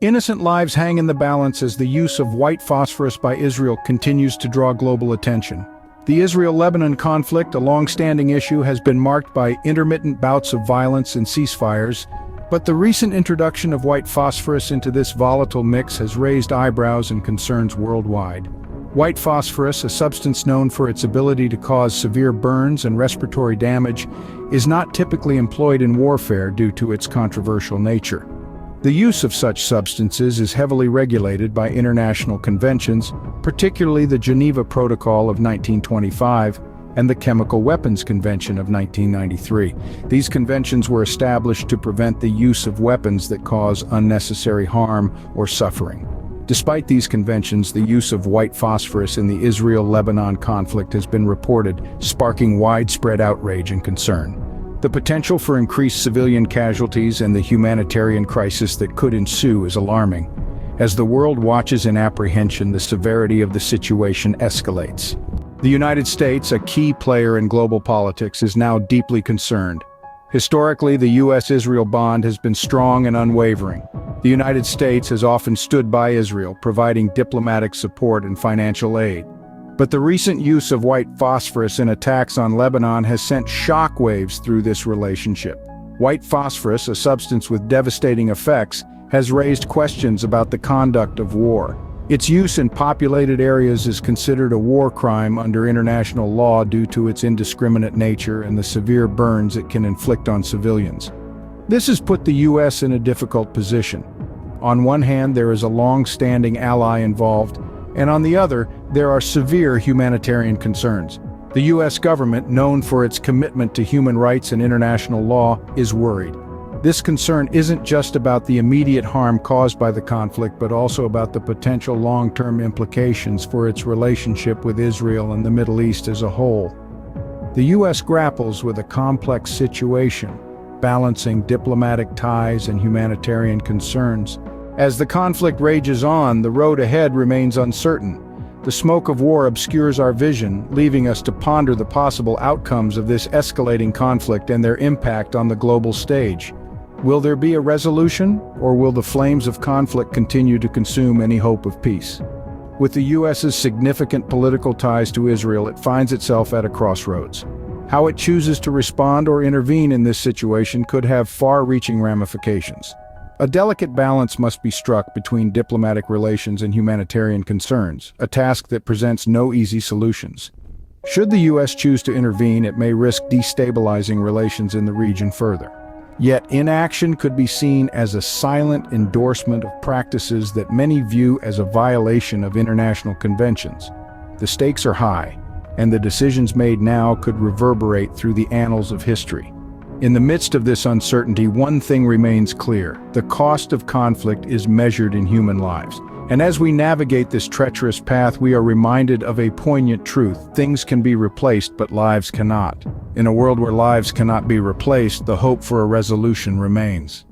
Innocent lives hang in the balance as the use of white phosphorus by Israel continues to draw global attention. The Israel-Lebanon conflict, a long-standing issue, has been marked by intermittent bouts of violence and ceasefires, but the recent introduction of white phosphorus into this volatile mix has raised eyebrows and concerns worldwide. White phosphorus, a substance known for its ability to cause severe burns and respiratory damage, is not typically employed in warfare due to its controversial nature. The use of such substances is heavily regulated by international conventions, particularly the Geneva Protocol of 1925 and the Chemical Weapons Convention of 1993. These conventions were established to prevent the use of weapons that cause unnecessary harm or suffering. Despite these conventions, the use of white phosphorus in the Israel-Lebanon conflict has been reported, sparking widespread outrage and concern. The potential for increased civilian casualties and the humanitarian crisis that could ensue is alarming. As the world watches in apprehension, the severity of the situation escalates. The United States, a key player in global politics, is now deeply concerned. Historically, the U.S.-Israel bond has been strong and unwavering. The United States has often stood by Israel, providing diplomatic support and financial aid. But the recent use of white phosphorus in attacks on Lebanon has sent shockwaves through this relationship. White phosphorus, a substance with devastating effects, has raised questions about the conduct of war. Its use in populated areas is considered a war crime under international law due to its indiscriminate nature and the severe burns it can inflict on civilians. This has put the U.S. in a difficult position. On one hand, there is a long-standing ally involved, and on the other, there are severe humanitarian concerns. The U.S. government, known for its commitment to human rights and international law, is worried. This concern isn't just about the immediate harm caused by the conflict, but also about the potential long-term implications for its relationship with Israel and the Middle East as a whole. The U.S. grapples with a complex situation, balancing diplomatic ties and humanitarian concerns. As the conflict rages on, the road ahead remains uncertain. The smoke of war obscures our vision, leaving us to ponder the possible outcomes of this escalating conflict and their impact on the global stage. Will there be a resolution, or will the flames of conflict continue to consume any hope of peace? With the U.S.'s significant political ties to Israel, it finds itself at a crossroads. How it chooses to respond or intervene in this situation could have far-reaching ramifications. A delicate balance must be struck between diplomatic relations and humanitarian concerns, a task that presents no easy solutions. Should the U.S. choose to intervene, it may risk destabilizing relations in the region further. Yet inaction could be seen as a silent endorsement of practices that many view as a violation of international conventions. The stakes are high, and the decisions made now could reverberate through the annals of history. In the midst of this uncertainty, one thing remains clear: the cost of conflict is measured in human lives. And as we navigate this treacherous path, we are reminded of a poignant truth: things can be replaced, but lives cannot. In a world where lives cannot be replaced, the hope for a resolution remains.